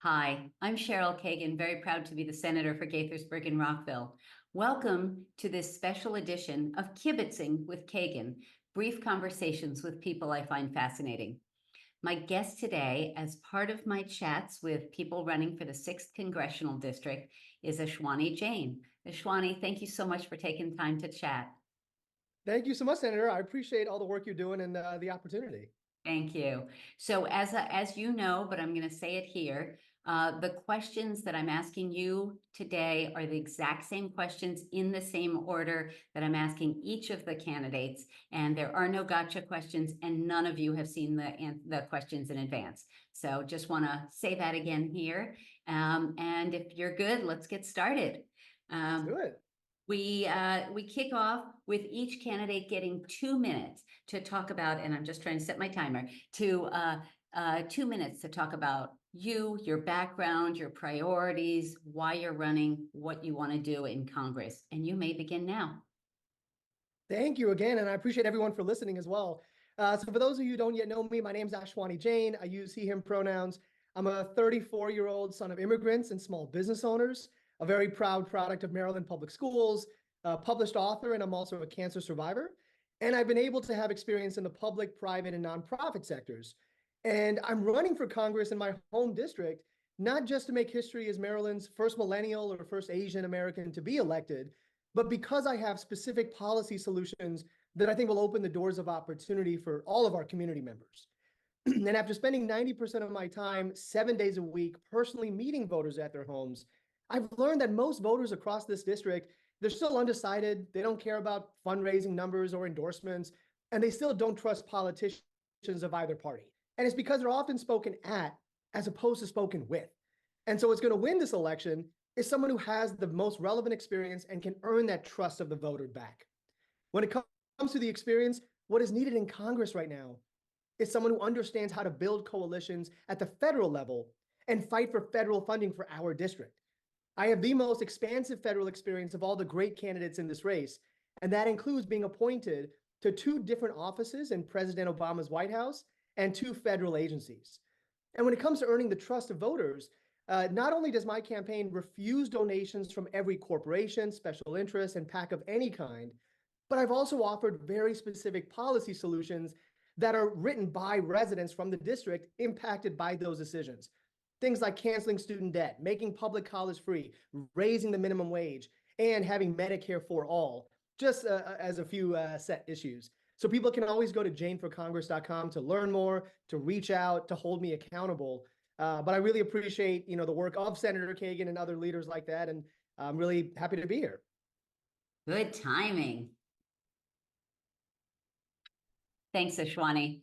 Hi, I'm Cheryl Kagan, very proud to be the Senator for Gaithersburg and Rockville. Welcome to this special edition of Kibbitzing with Kagan, brief conversations with people I find fascinating. My guest today, as part of my chats with people running for the 6th Congressional District, is Ashwani Jain. Ashwani, thank you so much for taking time to chat. Thank you so much, Senator. I appreciate all the work you're doing and the opportunity. Thank you. So as you know, but I'm going to say it here, the questions that I'm asking you today are the exact same questions in the same order that I'm asking each of the candidates, and there are no gotcha questions, and none of you have seen the questions in advance. So just want to say that again here. And if you're good, let's get started. Let's do it. We kick off with each candidate getting 2 minutes to talk about, and I'm just trying to set my timer, to 2 minutes to talk about you, your background, your priorities, why you're running, what you want to do in Congress. And you may begin now. Thank you again, and I appreciate everyone for listening as well. So for those of you who don't yet know me, my name is Ashwani Jain. I use he, him pronouns. I'm a 34-year-old son of immigrants and small business owners, a very proud product of Maryland Public Schools, a published author, and I'm also a cancer survivor. And I've been able to have experience in the public, private, and nonprofit sectors. And I'm running for Congress in my home district, not just to make history as Maryland's first millennial or first Asian American to be elected, but because I have specific policy solutions that I think will open the doors of opportunity for all of our community members. And after spending 90% of my time, 7 days a week, personally meeting voters at their homes, I've learned that most voters across this district, they're still undecided. They don't care about fundraising numbers or endorsements, and they still don't trust politicians of either party. And it's because they're often spoken at as opposed to spoken with. And so what's going to win this election is someone who has the most relevant experience and can earn that trust of the voter back. When it comes to the experience, what is needed in Congress right now is someone who understands how to build coalitions at the federal level and fight for federal funding for our district. I have the most expansive federal experience of all the great candidates in this race, and that includes being appointed to 2 different offices in President Obama's White House and 2 federal agencies. And when it comes to earning the trust of voters, not only does my campaign refuse donations from every corporation, special interest, and PAC of any kind, but I've also offered very specific policy solutions that are written by residents from the district impacted by those decisions. Things like canceling student debt, making public college free, raising the minimum wage, and having Medicare for all, just as a few set issues. So people can always go to janeforcongress.com to learn more, to reach out, to hold me accountable. But I really appreciate, the work of Senator Kagan and other leaders like that, and I'm really happy to be here. Good timing. Thanks, Ashwani.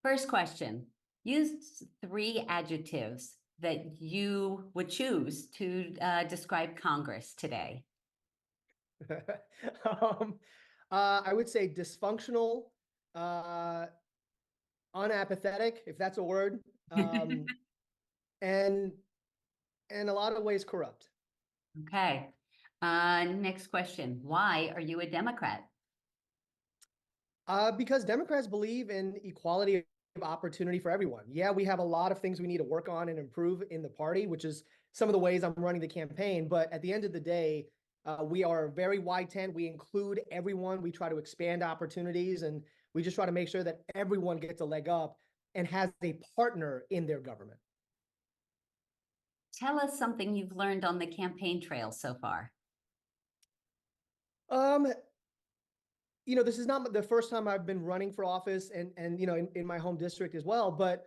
First question. Use 3 adjectives that you would choose to describe Congress today. I would say dysfunctional, unapathetic, if that's a word, and in a lot of ways corrupt. Okay. Next question. Why are you a Democrat? Because Democrats believe in equality of opportunity for everyone. Yeah, we have a lot of things we need to work on and improve in the party, which is some of the ways I'm running the campaign. But at the end of the day, we are very wide tent. We include everyone. We try to expand opportunities, and we just try to make sure that everyone gets a leg up and has a partner in their government. Tell us something you've learned on the campaign trail so far. This is not the first time I've been running for office and in my home district as well. But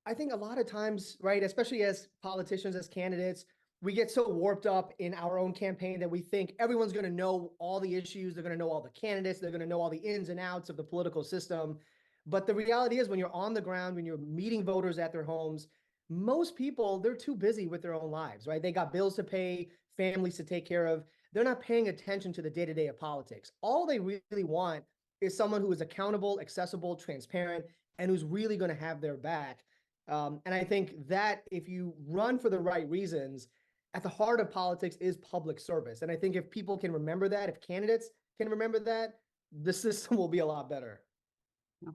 I think a lot of times, right, especially as politicians, as candidates, we get so warped up in our own campaign that we think everyone's going to know all the issues. They're going to know all the candidates. They're going to know all the ins and outs of the political system. But the reality is when you're on the ground, when you're meeting voters at their homes, most people, they're too busy with their own lives, right? They got bills to pay, families to take care of. They're not paying attention to the day-to-day of politics. All they really want is someone who is accountable, accessible, transparent, and who's really going to have their back. And I think that if you run for the right reasons, at the heart of politics is public service. And I think if people can remember that, if candidates can remember that, the system will be a lot better.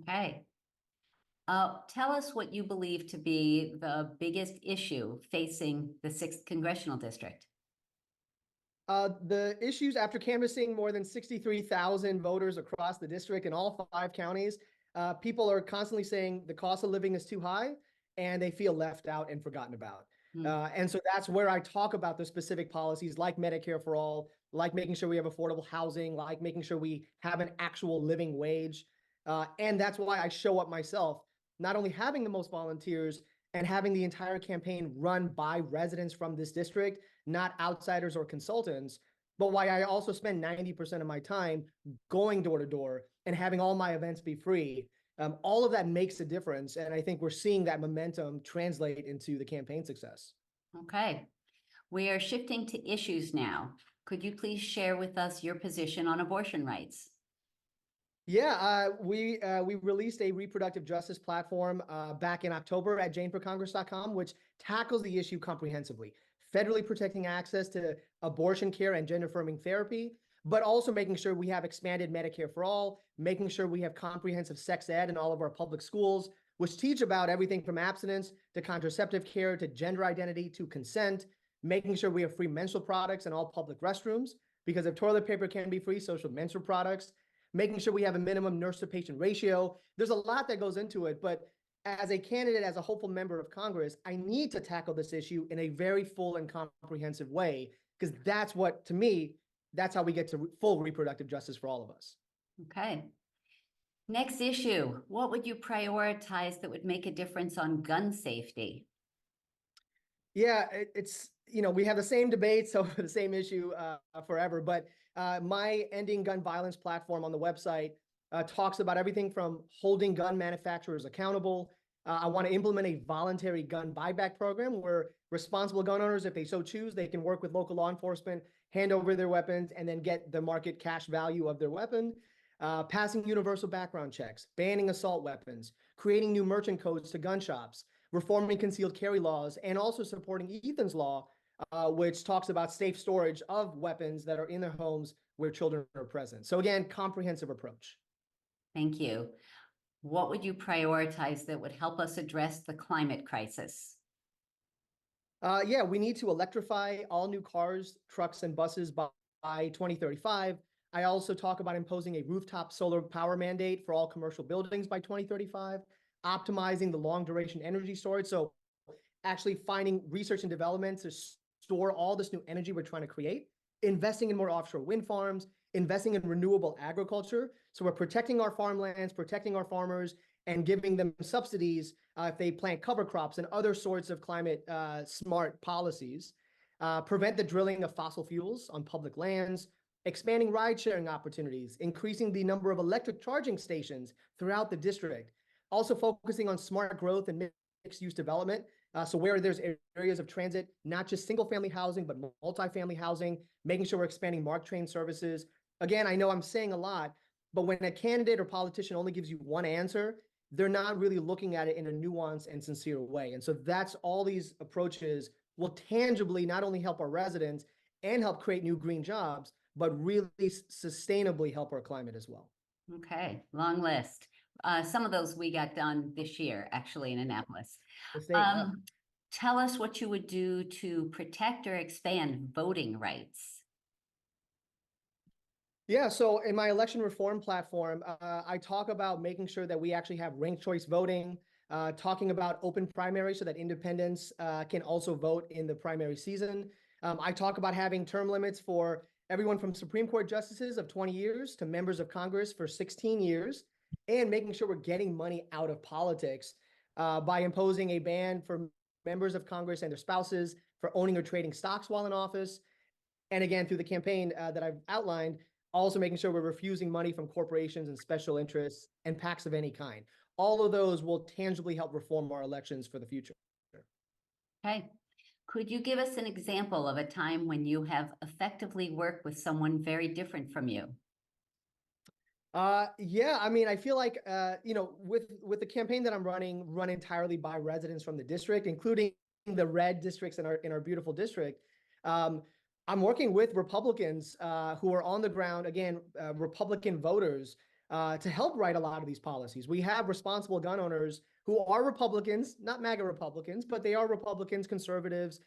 Okay. Tell us what you believe to be the biggest issue facing the 6th Congressional District. The issues after canvassing more than 63,000 voters across the district in all 5 counties, people are constantly saying the cost of living is too high and they feel left out and forgotten about. And so that's where I talk about the specific policies like Medicare for all, like making sure we have affordable housing, like making sure we have an actual living wage. And that's why I show up myself, not only having the most volunteers and having the entire campaign run by residents from this district, not outsiders or consultants, but why I also spend 90% of my time going door to door and having all my events be free. All of that makes a difference. And I think we're seeing that momentum translate into the campaign success. Okay. We are shifting to issues now. Could you please share with us your position on abortion rights? Yeah, we released a reproductive justice platform back in October at janeforcongress.com, which tackles the issue comprehensively, federally protecting access to abortion care and gender-affirming therapy, but also making sure we have expanded Medicare for all, making sure we have comprehensive sex ed in all of our public schools, which teach about everything from abstinence to contraceptive care to gender identity to consent, making sure we have free menstrual products in all public restrooms, because if toilet paper can be free, so should menstrual products, making sure we have a minimum nurse to patient ratio. There's a lot that goes into it, but as a candidate, as a hopeful member of Congress, I need to tackle this issue in a very full and comprehensive way, because that's what, to me, that's how we get to full reproductive justice for all of us. Okay. Next issue, what would you prioritize that would make a difference on gun safety? Yeah, it's, we have the same debates over the same issue forever, but my Ending Gun Violence platform on the website talks about everything from holding gun manufacturers accountable. I want to implement a voluntary gun buyback program where responsible gun owners, if they so choose, they can work with local law enforcement, hand over their weapons, and then get the market cash value of their weapon. Passing universal background checks, banning assault weapons, creating new merchant codes to gun shops, reforming concealed carry laws, and also supporting Ethan's Law, which talks about safe storage of weapons that are in their homes where children are present. So again, comprehensive approach. Thank you. What would you prioritize that would help us address the climate crisis? Yeah, we need to electrify all new cars, trucks, and buses by 2035. I also talk about imposing a rooftop solar power mandate for all commercial buildings by 2035, optimizing the long duration energy storage. So actually finding research and development to store all this new energy we're trying to create, investing in more offshore wind farms, investing in renewable agriculture. So we're protecting our farmlands, protecting our farmers, and giving them subsidies if they plant cover crops and other sorts of climate smart policies. Prevent the drilling of fossil fuels on public lands, expanding ride-sharing opportunities, increasing the number of electric charging stations throughout the district. Also focusing on smart growth and mixed-use development. So where there's areas of transit, not just single-family housing, but multifamily housing, making sure we're expanding MARC train services. Again, I know I'm saying a lot, but when a candidate or politician only gives you one answer, they're not really looking at it in a nuanced and sincere way. And so that's all these approaches will tangibly not only help our residents and help create new green jobs, but really sustainably help our climate as well. Okay, long list. Some of those we got done this year, actually, in Annapolis. Tell us what you would do to protect or expand voting rights. Yeah, so in my election reform platform, I talk about making sure that we actually have ranked choice voting, talking about open primaries so that independents can also vote in the primary season. I talk about having term limits for everyone from Supreme Court justices of 20 years to members of Congress for 16 years, and making sure we're getting money out of politics by imposing a ban for members of Congress and their spouses for owning or trading stocks while in office. And again, through the campaign that I've outlined, also making sure we're refusing money from corporations and special interests and PACs of any kind. All of those will tangibly help reform our elections for the future. Okay. Could you give us an example of a time when you have effectively worked with someone very different from you? Yeah, I mean, I feel like, with the campaign that I'm running, run entirely by residents from the district, including the red districts in our beautiful district. I'm working with Republicans who are on the ground, again, Republican voters to help write a lot of these policies. We have responsible gun owners who are Republicans, not MAGA Republicans, but they are Republicans, conservatives,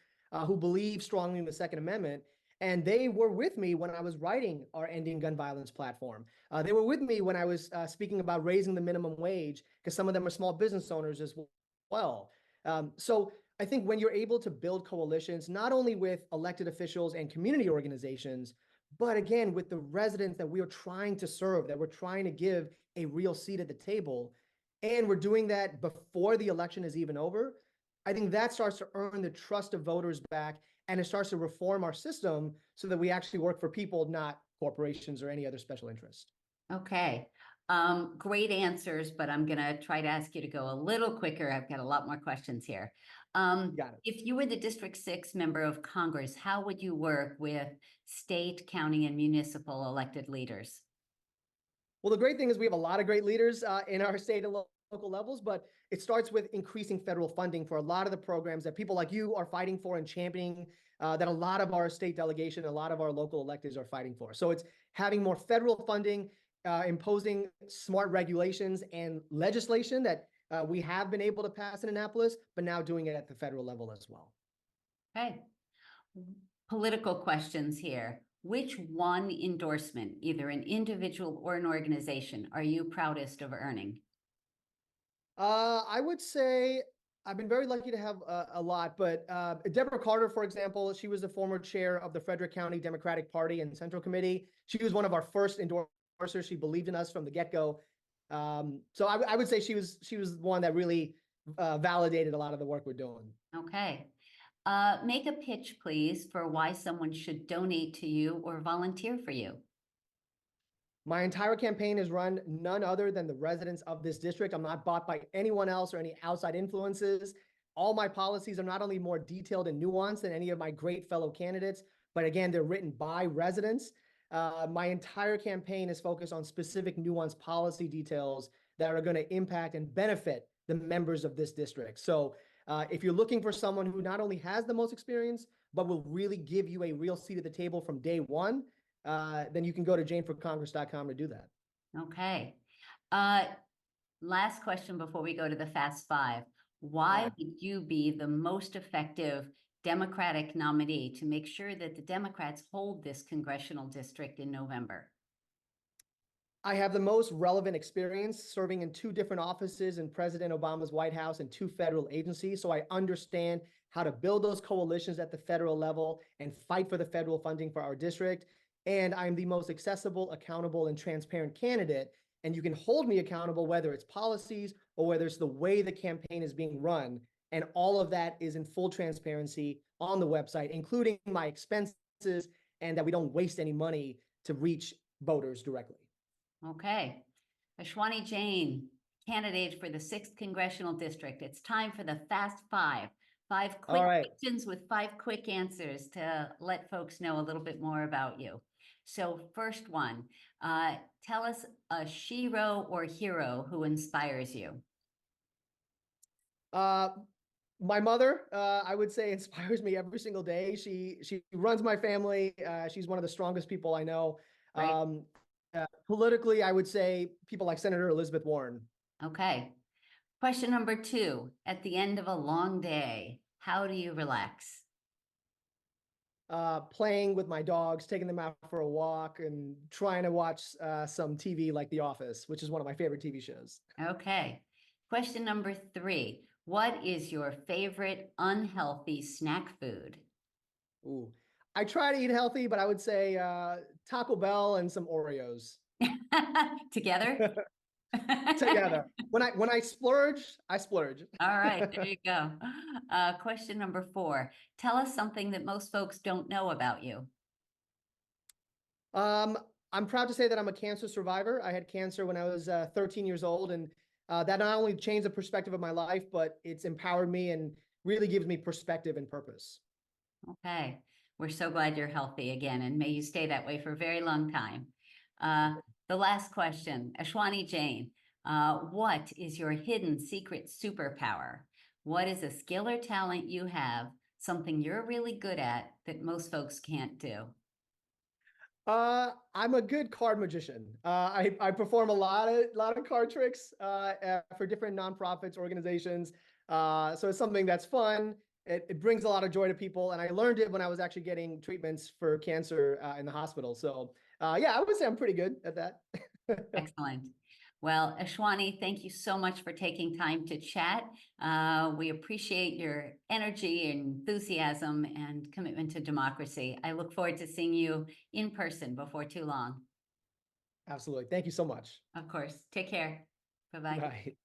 who believe strongly in the Second Amendment. And they were with me when I was writing our Ending Gun Violence platform. They were with me when I was speaking about raising the minimum wage, because some of them are small business owners as well. So I think when you're able to build coalitions, not only with elected officials and community organizations, but again, with the residents that we are trying to serve, that we're trying to give a real seat at the table, and we're doing that before the election is even over, I think that starts to earn the trust of voters back, and it starts to reform our system so that we actually work for people, not corporations or any other special interest. Okay. Great answers, but I'm going to try to ask you to go a little quicker. I've got a lot more questions here. Got it. If you were the District 6 member of Congress, how would you work with state, county, and municipal elected leaders? Well, the great thing is we have a lot of great leaders in our state and local levels, but it starts with increasing federal funding for a lot of the programs that people like you are fighting for and championing, that a lot of our state delegation, a lot of our local electeds are fighting for. So it's having more federal funding, imposing smart regulations and legislation that we have been able to pass in Annapolis, but now doing it at the federal level as well. Okay. Political questions here. Which one endorsement, either an individual or an organization, are you proudest of earning? I would say I've been very lucky to have a lot, but Deborah Carter, for example, she was the former chair of the Frederick County Democratic Party and Central Committee. She was one of our first endorsers. She believed in us from the get-go. So I would say she was one that really validated a lot of the work we're doing. Okay. Make a pitch, please, for why someone should donate to you or volunteer for you. My entire campaign is run none other than the residents of this district. I'm not bought by anyone else or any outside influences. All my policies are not only more detailed and nuanced than any of my great fellow candidates, but again, they're written by residents. My entire campaign is focused on specific nuanced policy details that are going to impact and benefit the members of this district. So if you're looking for someone who not only has the most experience, but will really give you a real seat at the table from day one, then you can go to janeforcongress.com to do that. Okay. Last question before we go to the Fast Five. Why would you be the most effective Democratic nominee to make sure that the Democrats hold this congressional district in November? I have the most relevant experience serving in 2 different offices in President Obama's White House and 2 federal agencies. So I understand how to build those coalitions at the federal level and fight for the federal funding for our district. And I'm the most accessible, accountable, and transparent candidate. And you can hold me accountable, whether it's policies or whether it's the way the campaign is being run. And all of that is in full transparency on the website, including my expenses, and that we don't waste any money to reach voters directly. Okay. Ashwani Jain, candidate for the 6th Congressional District. It's time for the Fast Five. 5 quick questions with 5 quick answers to let folks know a little bit more about you. So first one, tell us a shero or hero who inspires you. My mother, I would say, inspires me every single day. She runs my family. She's one of the strongest people I know. Right. Politically, I would say people like Senator Elizabeth Warren. Okay. Question number 2, at the end of a long day, how do you relax? Playing with my dogs, taking them out for a walk, and trying to watch some TV like The Office, which is one of my favorite TV shows. Okay. Question number 3, what is your favorite unhealthy snack food? Ooh, I try to eat healthy, but I would say Taco Bell and some Oreos. Together? Together. When I splurge, I splurge. All right, there you go. Question number 4. Tell us something that most folks don't know about you. I'm proud to say that I'm a cancer survivor. I had cancer when I was 13 years old, and that not only changed the perspective of my life, but it's empowered me and really gives me perspective and purpose. Okay, we're so glad you're healthy again, and may you stay that way for a very long time. The last question, Ashwani Jain, what is your hidden secret superpower? What is a skill or talent you have, something you're really good at that most folks can't do? I'm a good card magician. I perform a lot of card tricks for different nonprofits, organizations. So it's something that's fun. It brings a lot of joy to people, and I learned it when I was actually getting treatments for cancer in the hospital. So yeah, I would say I'm pretty good at that. Excellent. Well, Ashwani, thank you so much for taking time to chat. We appreciate your energy, enthusiasm, and commitment to democracy. I look forward to seeing you in person before too long. Absolutely. Thank you so much. Of course. Take care. Bye-bye. Bye.